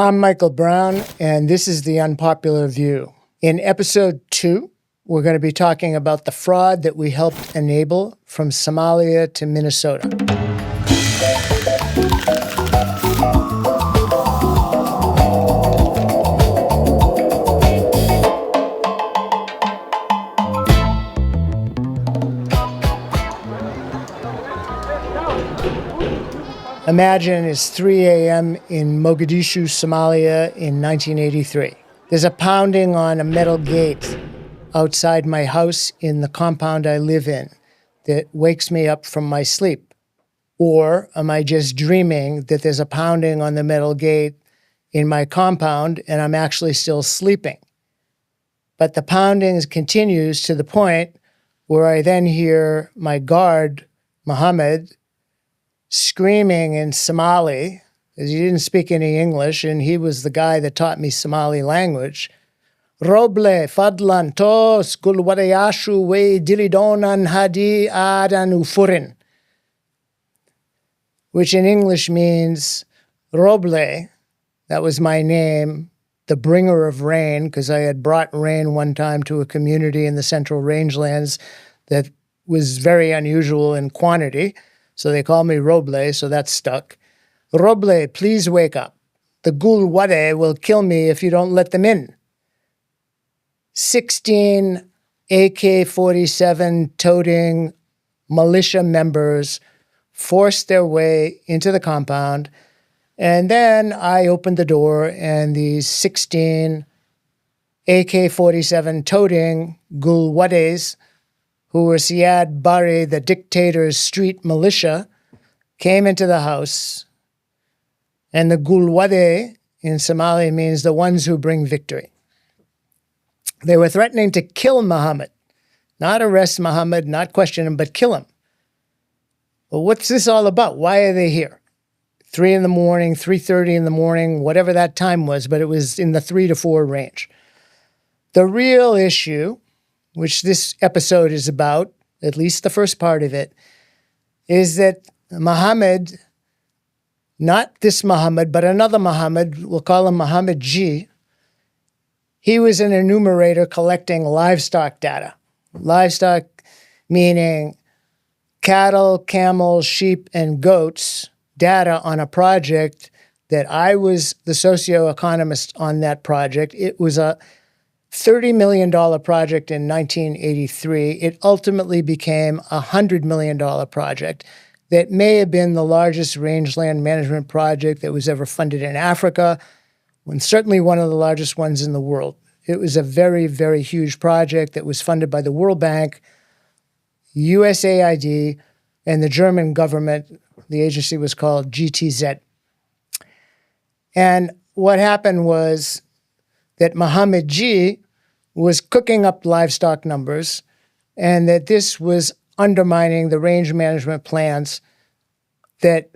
I'm Michael Brown, and this is The Unpopular View. In episode 2, we're going to be talking about the fraud that we helped enable from Somalia to Minnesota. Imagine it's 3 a.m. in Mogadishu, Somalia in 1983. There's a pounding on a metal gate outside my house in the compound I live in that wakes me up from my sleep. Or am I just dreaming that there's a pounding on the metal gate in my compound and I'm actually still sleeping? But the pounding continues to the point where I then hear my guard, Mohammed, screaming in Somali, because he didn't speak any English, and he was the guy that taught me Somali language. Roble, fadlan, tos, gulwadayashu, we dilidonan hadi adan ufurin, which in English means, Roble, that was my name, the bringer of rain, because I had brought rain one time to a community in the central rangelands that was very unusual in quantity. So they call me Roble, so that stuck. Roble, please wake up. The Gulwade will kill me if you don't let them in. 16 AK-47 toting militia members forced their way into the compound, and then I opened the door, and these 16 AK-47 toting Gulwades, who were Siad Barre, the dictator's street militia, came into the house. And the Gulwade in Somali means the ones who bring victory. They were threatening to kill Muhammad, not arrest Muhammad, not question him, but kill him. Well, what's this all about? Why are they here? 3 in the morning, 3:30 in the morning, whatever that time was, but it was in the 3 to 4 range. The real issue, which this episode is about, at least the first part of it, is that Muhammad, not this Muhammad, but another Muhammad, we'll call him Muhammad G, he was an enumerator collecting livestock data. Livestock meaning cattle, camels, sheep, and goats data on a project that I was the socioeconomist on that project. It was a $30 million project in 1983. It ultimately became a $100 million project that may have been the largest rangeland management project that was ever funded in Africa, and certainly one of the largest ones in the world. It was a very, very huge project that was funded by the World Bank, USAID, and the German government. The agency was called GTZ. And what happened was that Muhammad G was cooking up livestock numbers, and that this was undermining the range management plans that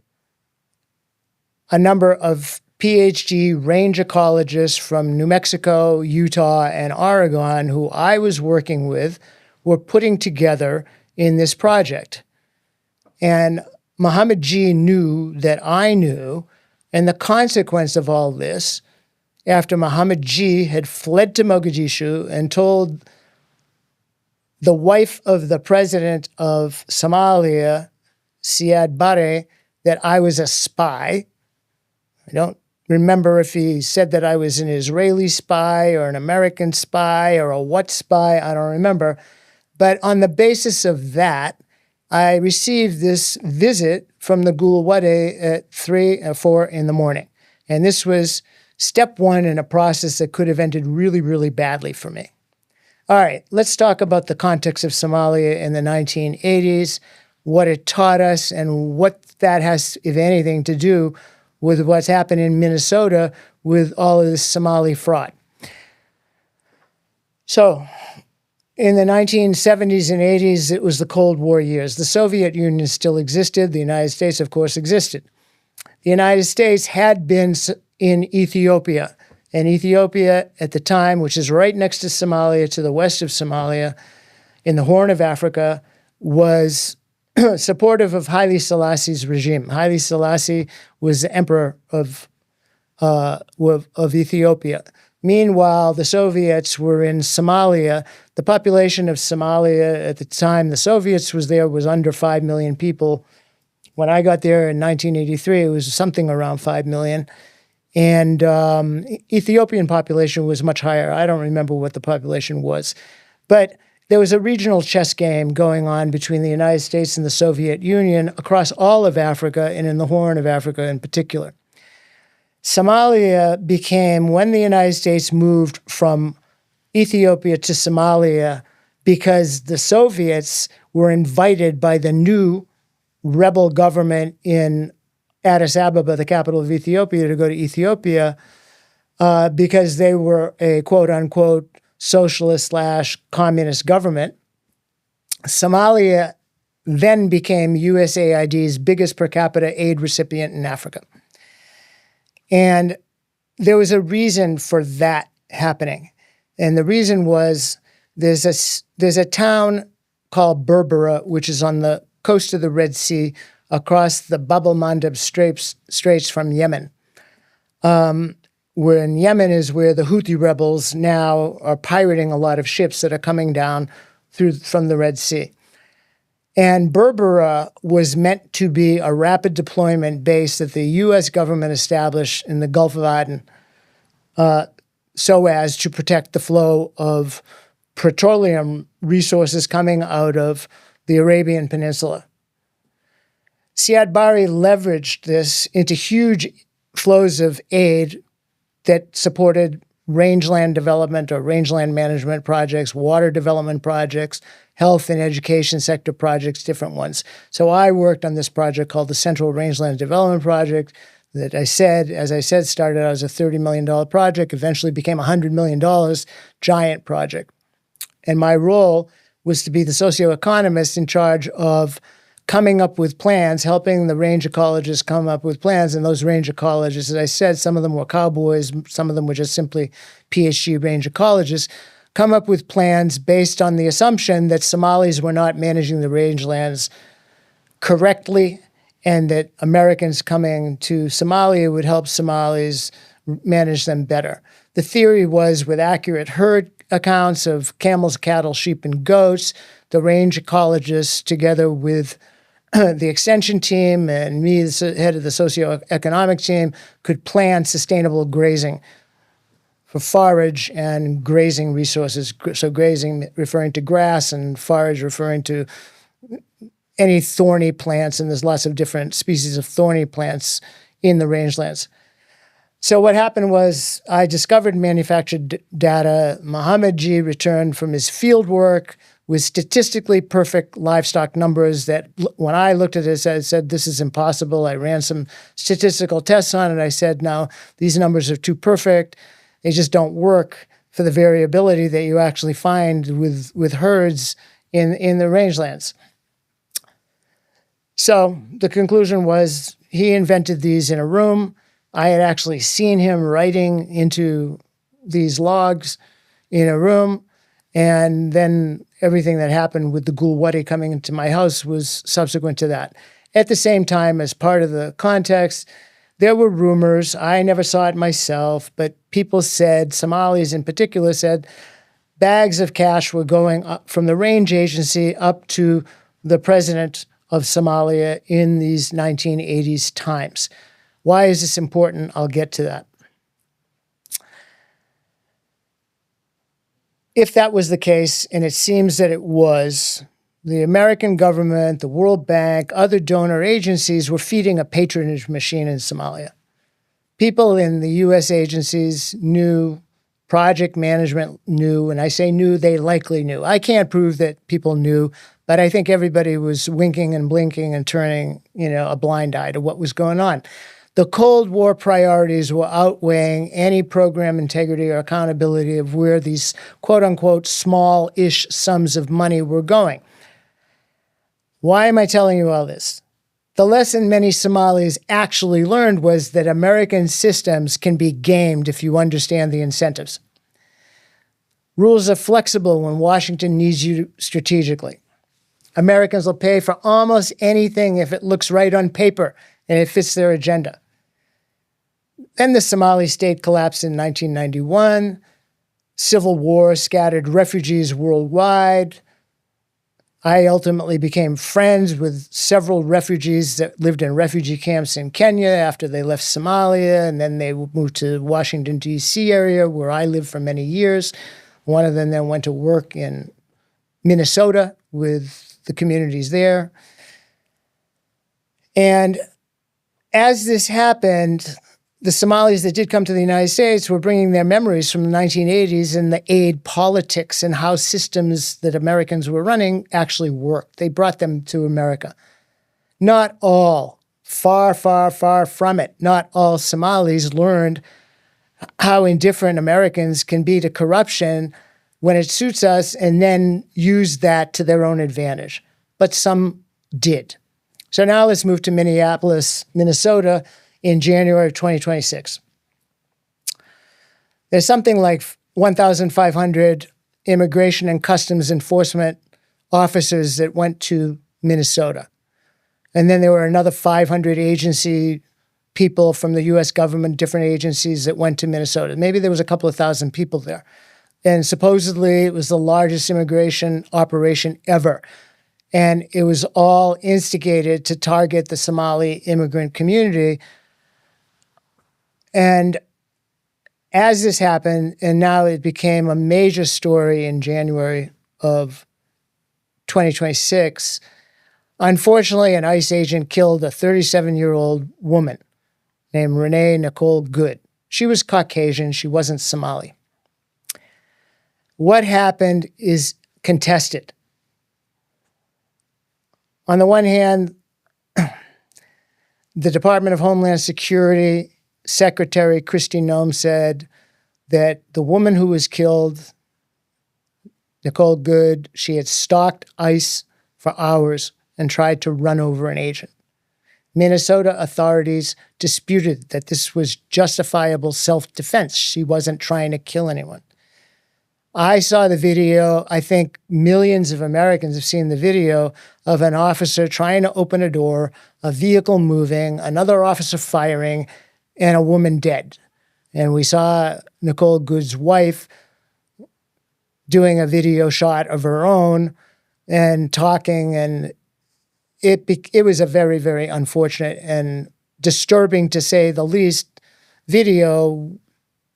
a number of PhD range ecologists from New Mexico, Utah, and Oregon, who I was working with, were putting together in this project. And Muhammad G knew that I knew, and the consequence of all this, after Muhammad G had fled to Mogadishu and told the wife of the president of Somalia, Siad Barre, that I was a spy. I don't remember if he said that I was an Israeli spy or an American spy or a what spy, I don't remember. But on the basis of that, I received this visit from the Gulwade at 3 or 4 in the morning. And this was step 1 in a process that could have ended really, really badly for me. All right, let's talk about the context of Somalia in the 1980s, what it taught us, and what that has, if anything, to do with what's happened in Minnesota with all of this Somali fraud. So, in the 1970s and 80s, it was the Cold War years. The Soviet Union still existed. The United States, of course, existed. The United States had been in Ethiopia. And Ethiopia at the time, which is right next to Somalia, to the west of Somalia, in the Horn of Africa, was supportive of Haile Selassie's regime. Haile Selassie was the emperor of of Ethiopia. Meanwhile, the Soviets were in Somalia. The population of Somalia at the time the Soviets was there was under 5 million people. When I got there in 1983, it was something around 5 million. And Ethiopian population was much higher. I don't remember what the population was. But there was a regional chess game going on between the United States and the Soviet Union across all of Africa and in the Horn of Africa in particular. Somalia became, when the United States moved from Ethiopia to Somalia, because the Soviets were invited by the new rebel government in Addis Ababa, the capital of Ethiopia, to go to Ethiopia because they were a quote-unquote socialist/communist government. Somalia then became USAID's biggest per capita aid recipient in Africa. And there was a reason for that happening. And the reason was there's a town called Berbera, which is on the coast of the Red Sea, across the Bab el-Mandeb Straits from Yemen. Where in Yemen is where the Houthi rebels now are pirating a lot of ships that are coming down from the Red Sea. And Berbera was meant to be a rapid deployment base that the U.S. government established in the Gulf of Aden so as to protect the flow of petroleum resources coming out of the Arabian Peninsula. Siad Barre leveraged this into huge flows of aid that supported rangeland development or rangeland management projects, water development projects, health and education sector projects, different ones. So I worked on this project called the Central Rangeland Development Project that as I said, started out as a $30 million project, eventually became a $100 million giant project. And my role was to be the socioeconomist in charge of coming up with plans, helping the range ecologists come up with plans. And those range ecologists, as I said, some of them were cowboys, some of them were just simply PhD range ecologists, come up with plans based on the assumption that Somalis were not managing the rangelands correctly and that Americans coming to Somalia would help Somalis manage them better. The theory was with accurate herd accounts of camels, cattle, sheep, and goats, the range ecologists together with the extension team and me, the head of the socioeconomic team, could plan sustainable grazing for forage and grazing resources. So grazing referring to grass and forage referring to any thorny plants, and there's lots of different species of thorny plants in the rangelands. So what happened was I discovered manufactured data. Mohammed G returned from his field work with statistically perfect livestock numbers that when I looked at it, I said, this is impossible. I ran some statistical tests on it. I said, no, these numbers are too perfect. They just don't work for the variability that you actually find with herds in the rangelands. So the conclusion was he invented these in a room. I had actually seen him writing into these logs in a room. And then everything that happened with the Gulwadi coming into my house was subsequent to that. At the same time, as part of the context, there were rumors. I never saw it myself, but people said, Somalis in particular said, bags of cash were going up from the range agency up to the president of Somalia in these 1980s times. Why is this important? I'll get to that. If that was the case, and it seems that it was, the American government, the World Bank, other donor agencies were feeding a patronage machine in Somalia. People in the U.S. agencies knew, project management knew, and I say knew, they likely knew. I can't prove that people knew, but I think everybody was winking and blinking and turning, a blind eye to what was going on. The Cold War priorities were outweighing any program integrity or accountability of where these quote-unquote small-ish sums of money were going. Why am I telling you all this? The lesson many Somalis actually learned was that American systems can be gamed if you understand the incentives. Rules are flexible when Washington needs you strategically. Americans will pay for almost anything if it looks right on paper and it fits their agenda. Then the Somali state collapsed in 1991. Civil war scattered refugees worldwide. I ultimately became friends with several refugees that lived in refugee camps in Kenya after they left Somalia, and then they moved to the Washington, D.C. area where I lived for many years. One of them then went to work in Minnesota with the communities there. And as this happened, the Somalis that did come to the United States were bringing their memories from the 1980s and the aid politics and how systems that Americans were running actually worked. They brought them to America. Not all, far, far, far from it, not all Somalis learned how indifferent Americans can be to corruption when it suits us and then use that to their own advantage. But some did. So now let's move to Minneapolis, Minnesota, in January of 2026. There's something like 1,500 immigration and customs enforcement officers that went to Minnesota. And then there were another 500 agency people from the U.S. government, different agencies that went to Minnesota. Maybe there was a couple of thousand people there. And supposedly it was the largest immigration operation ever. And it was all instigated to target the Somali immigrant community. And as this happened, and now it became a major story in January of 2026, unfortunately, an ICE agent killed a 37-year-old woman named Renee Nicole Good. She was Caucasian. She wasn't Somali. What happened is contested. On the one hand, the Department of Homeland Security Secretary Kristi Noem said that the woman who was killed, Nicole Good, she had stalked ICE for hours and tried to run over an agent. Minnesota authorities disputed that this was justifiable self-defense. She wasn't trying to kill anyone. I saw the video. I think millions of Americans have seen the video of an officer trying to open a door, a vehicle moving, another officer firing, and a woman dead. And we saw Nicole Good's wife doing a video shot of her own and talking, and it was a very, very unfortunate and disturbing, to say the least, video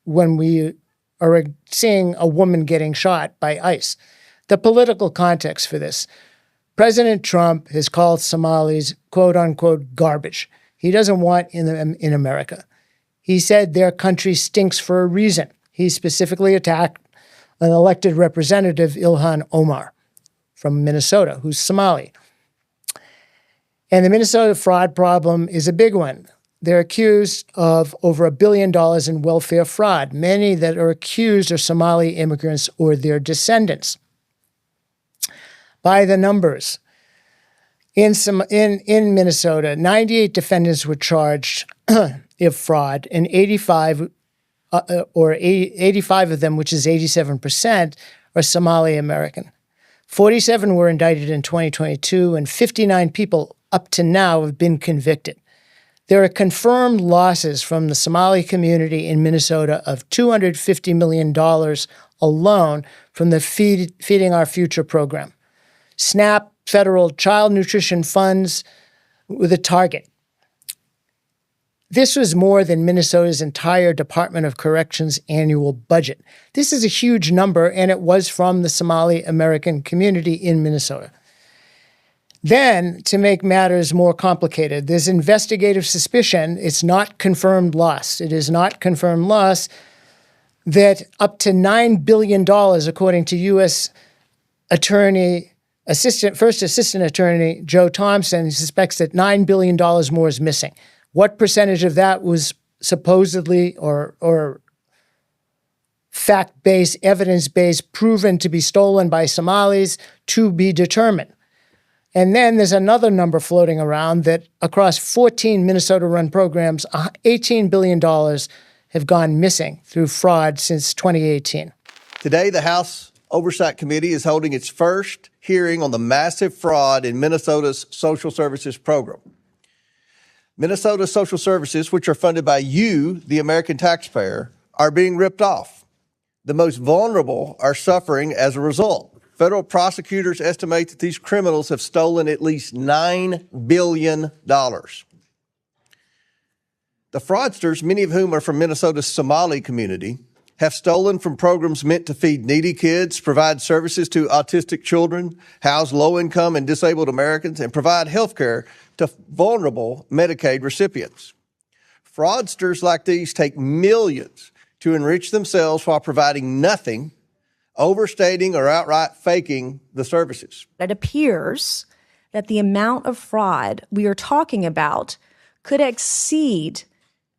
when we are seeing a woman getting shot by ICE. The political context for this. President Trump has called Somalis, quote unquote, garbage. He doesn't want in America. He said their country stinks for a reason. He specifically attacked an elected representative, Ilhan Omar, from Minnesota, who's Somali. And the Minnesota fraud problem is a big one. They're accused of over $1 billion in welfare fraud. Many that are accused are Somali immigrants or their descendants. By the numbers, in Minnesota, 98 defendants were charged of fraud, and 85 of them, which is 87%, are Somali American. 47 were indicted in 2022, and 59 people up to now have been convicted. There are confirmed losses from the Somali community in Minnesota of $250 million alone from the Feeding Our Future program. SNAP, federal child nutrition funds, with a target. This was more than Minnesota's entire Department of Corrections annual budget. This is a huge number, and it was from the Somali American community in Minnesota. Then, to make matters more complicated, there's investigative suspicion. It's not confirmed loss. It is not confirmed loss that up to $9 billion, according to U.S. First Assistant Attorney Joe Thompson, suspects that $9 billion more is missing. What percentage of that was supposedly or fact-based, evidence-based, proven to be stolen by Somalis, to be determined. And then there's another number floating around that across 14 Minnesota-run programs, $18 billion have gone missing through fraud since 2018. Today, the House Oversight Committee is holding its first hearing on the massive fraud in Minnesota's social services program. Minnesota social services, which are funded by you, the American taxpayer, are being ripped off. The most vulnerable are suffering as a result. Federal prosecutors estimate that these criminals have stolen at least $9 billion. The fraudsters, many of whom are from Minnesota's Somali community, have stolen from programs meant to feed needy kids, provide services to autistic children, house low-income and disabled Americans, and provide health care to vulnerable Medicaid recipients. Fraudsters like these take millions to enrich themselves while providing nothing, overstating or outright faking the services. It appears that the amount of fraud we are talking about could exceed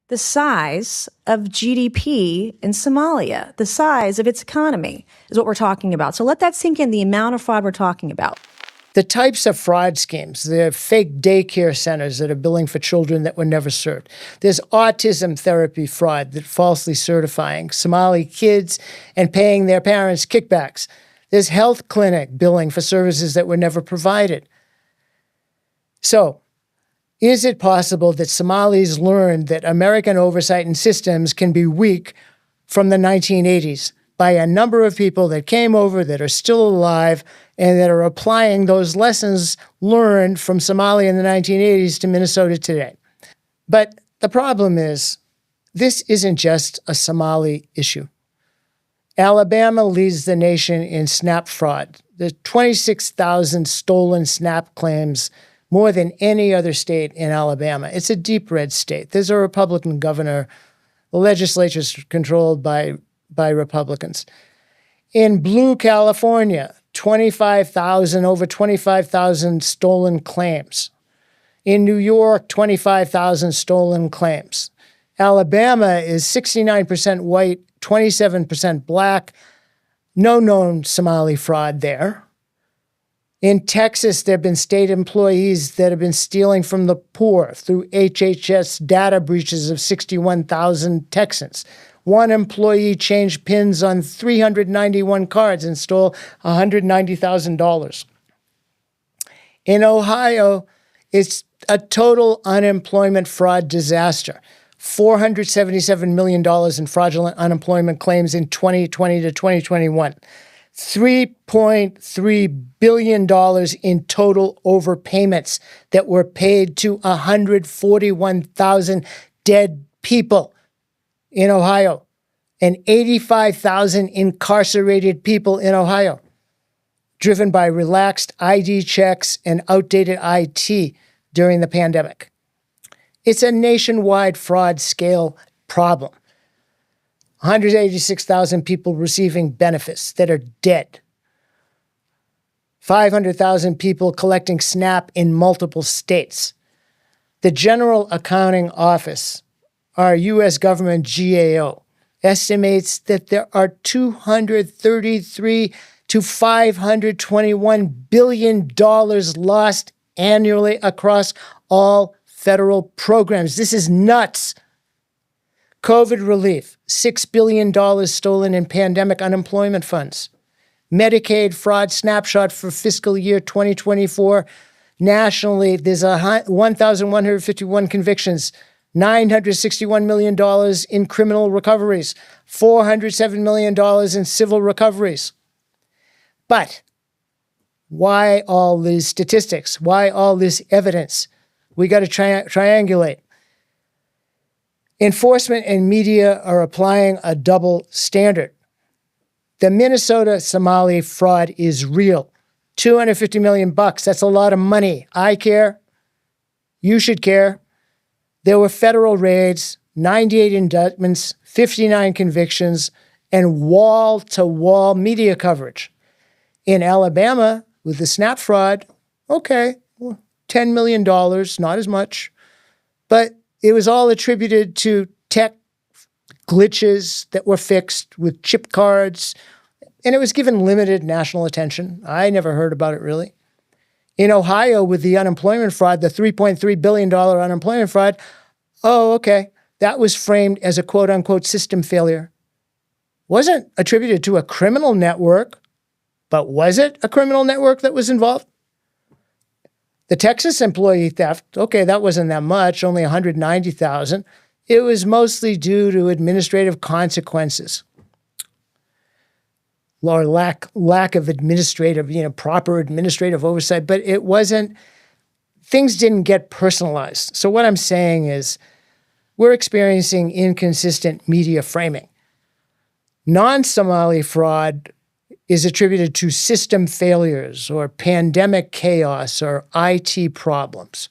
the size of GDP in Somalia, the size of its economy is what we're talking about. So let that sink in, the amount of fraud we're talking about. The types of fraud schemes, the fake daycare centers that are billing for children that were never served. There's autism therapy fraud that falsely certifying Somali kids and paying their parents kickbacks. There's health clinic billing for services that were never provided. So, is it possible that Somalis learned that American oversight and systems can be weak from the 1980s by a number of people that came over that are still alive and that are applying those lessons learned from Somalia in the 1980s to Minnesota today? But the problem is, this isn't just a Somali issue. Alabama leads the nation in SNAP fraud. There's 26,000 stolen SNAP claims, more than any other state in Alabama. It's a deep red state. There's a Republican governor. The legislature is controlled by Republicans. In blue California, over 25,000 stolen claims. In New York, 25,000 stolen claims. Alabama is 69% white, 27% black. No known Somali fraud there. In Texas, there have been state employees that have been stealing from the poor through HHS data breaches of 61,000 Texans. One employee changed PINs on 391 cards and stole $190,000. In Ohio, it's a total unemployment fraud disaster. $477 million in fraudulent unemployment claims in 2020 to 2021. $3.3 billion in total overpayments that were paid to 141,000 dead people in Ohio and 85,000 incarcerated people in Ohio, driven by relaxed ID checks and outdated IT during the pandemic. It's a nationwide fraud scale problem. 186,000 people receiving benefits that are dead. 500,000 people collecting SNAP in multiple states. The General Accounting Office, our U.S. government GAO, estimates that there are $233 to $521 billion lost annually across all federal programs. This is nuts. COVID relief, $6 billion stolen in pandemic unemployment funds. Medicaid fraud snapshot for fiscal year 2024. Nationally, there's 1,151 convictions, $961 million in criminal recoveries, $407 million in civil recoveries. But why all these statistics? Why all this evidence? We got to triangulate. Enforcement and media are applying a double standard. The Minnesota Somali fraud is real. $250 million. That's a lot of money. I care. You should care. There were federal raids, 98 indictments, 59 convictions, and wall-to-wall media coverage. In Alabama, with the SNAP fraud, okay, $10 million, not as much, but it was all attributed to tech glitches that were fixed with chip cards, and it was given limited national attention. I never heard about it really. In Ohio, with the unemployment fraud, the $3.3 billion unemployment fraud, oh, okay, that was framed as a quote-unquote system failure. Wasn't attributed to a criminal network, but was it a criminal network that was involved? The Texas employee theft, okay, that wasn't that much, only 190,000. It was mostly due to administrative consequences or lack of administrative, proper administrative oversight, but it wasn't, things didn't get personalized. So what I'm saying is we're experiencing inconsistent media framing. Non-Somali fraud is attributed to system failures or pandemic chaos or IT problems.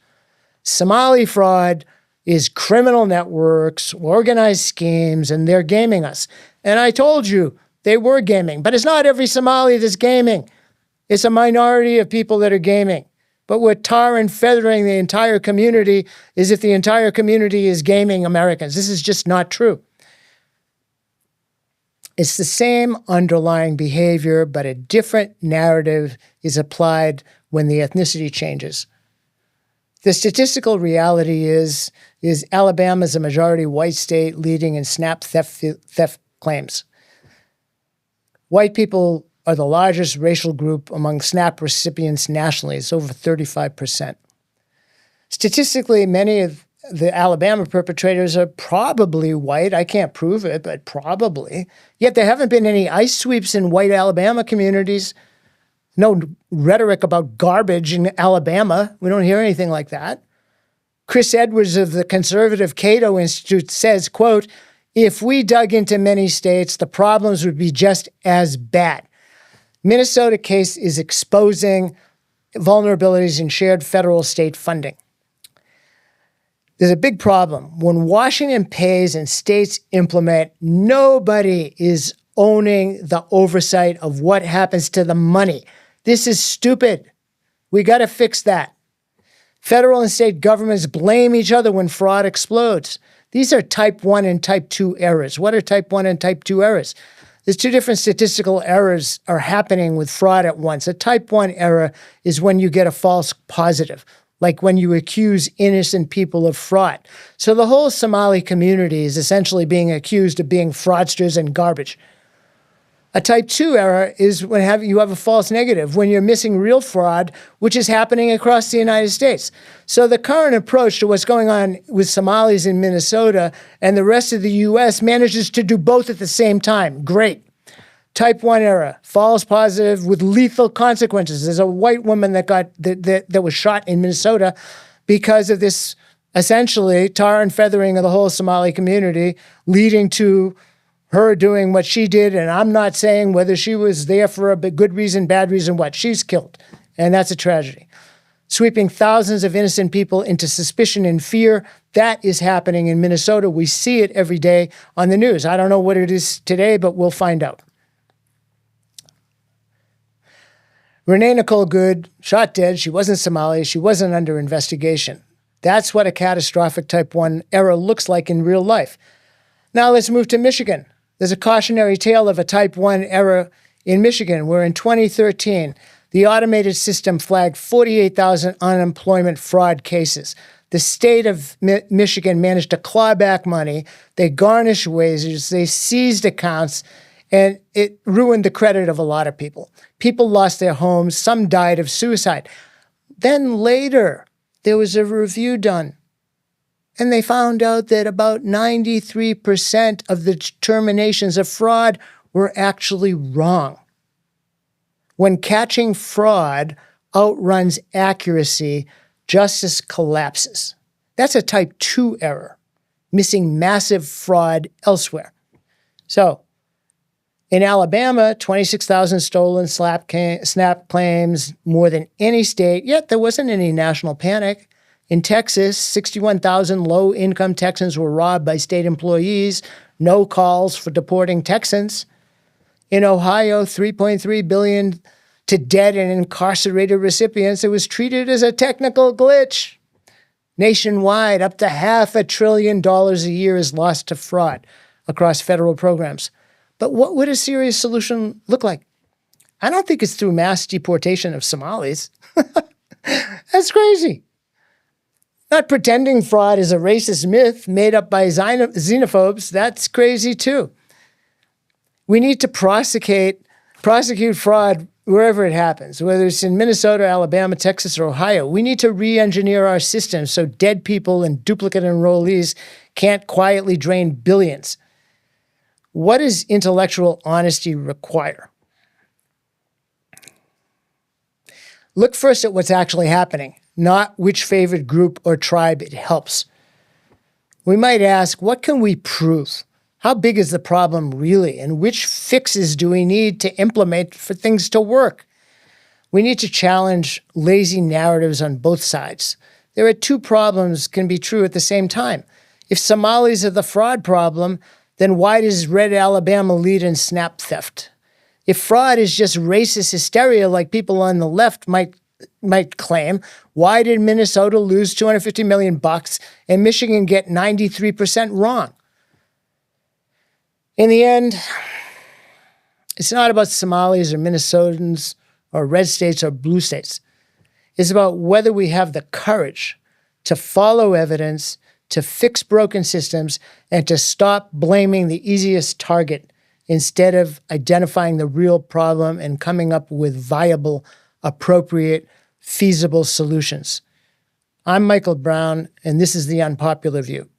Somali fraud is criminal networks, organized schemes, and they're gaming us. And I told you they were gaming, but it's not every Somali that's gaming. It's a minority of people that are gaming. But we're tar and feathering the entire community as if the entire community is gaming Americans. This is just not true. It's the same underlying behavior, but a different narrative is applied when the ethnicity changes. The statistical reality is Alabama's a majority white state leading in SNAP theft claims. White people are the largest racial group among SNAP recipients nationally. It's over 35%. Statistically, many of the Alabama perpetrators are probably white. I can't prove it, but probably. Yet there haven't been any ICE sweeps in white Alabama communities. No rhetoric about garbage in Alabama. We don't hear anything like that. Chris Edwards of the conservative Cato Institute says, quote, "If we dug into many states, the problems would be just as bad." Minnesota case is exposing vulnerabilities in shared federal state funding. There's a big problem. When Washington pays and states implement, nobody is owning the oversight of what happens to the money. This is stupid. We got to fix that. Federal and state governments blame each other when fraud explodes. These are type 1 and type 2 errors. What are type 1 and type 2 errors? There's two different statistical errors are happening with fraud at once. A type 1 error is when you get a false positive, like when you accuse innocent people of fraud. So the whole Somali community is essentially being accused of being fraudsters and garbage. A type 2 error is when you have a false negative, when you're missing real fraud, which is happening across the United States. So the current approach to what's going on with Somalis in Minnesota and the rest of the U.S. manages to do both at the same time. Great. Type 1 error, false positive with lethal consequences. There's a white woman that was shot in Minnesota because of this essentially tar and feathering of the whole Somali community, leading to her doing what she did. And I'm not saying whether she was there for a good reason, bad reason, what. She's killed. And that's a tragedy. Sweeping thousands of innocent people into suspicion and fear, that is happening in Minnesota. We see it every day on the news. I don't know what it is today, but we'll find out. Renee Nicole Good, shot dead. She wasn't Somali. She wasn't under investigation. That's what a catastrophic type 1 error looks like in real life. Now let's move to Michigan. There's a cautionary tale of a type 1 error in Michigan, where in 2013, the automated system flagged 48,000 unemployment fraud cases. The state of Michigan managed to claw back money. They garnished wages. They seized accounts. And it ruined the credit of a lot of people. People lost their homes. Some died of suicide. Then later, there was a review done. And they found out that about 93% of the determinations of fraud were actually wrong. When catching fraud outruns accuracy, justice collapses. That's a type 2 error, missing massive fraud elsewhere. So, in Alabama, 26,000 stolen SNAP claims, more than any state, yet there wasn't any national panic. In Texas, 61,000 low-income Texans were robbed by state employees, no calls for deporting Texans. In Ohio, $3.3 billion to dead and incarcerated recipients. It was treated as a technical glitch. Nationwide, up to $500 billion a year is lost to fraud across federal programs. But what would a serious solution look like? I don't think it's through mass deportation of Somalis. That's crazy. Not pretending fraud is a racist myth made up by xenophobes. That's crazy too. We need to prosecute fraud wherever it happens, whether it's in Minnesota, Alabama, Texas, or Ohio, we need to re-engineer our system so dead people and duplicate enrollees can't quietly drain billions. What does intellectual honesty require? Look first at what's actually happening, not which favored group or tribe it helps. We might ask, what can we prove? How big is the problem really? And which fixes do we need to implement for things to work? We need to challenge lazy narratives on both sides. There are two problems can be true at the same time. If Somalis are the fraud problem, then why does Red Alabama lead in SNAP theft? If fraud is just racist hysteria like people on the left might claim, why did Minnesota lose $250 million and Michigan get 93% wrong? In the end, it's not about Somalis or Minnesotans or red states or blue states. It's about whether we have the courage to follow evidence, to fix broken systems, and to stop blaming the easiest target instead of identifying the real problem and coming up with viable, appropriate, feasible solutions. I'm Michael Brown, and this is The Unpopular View.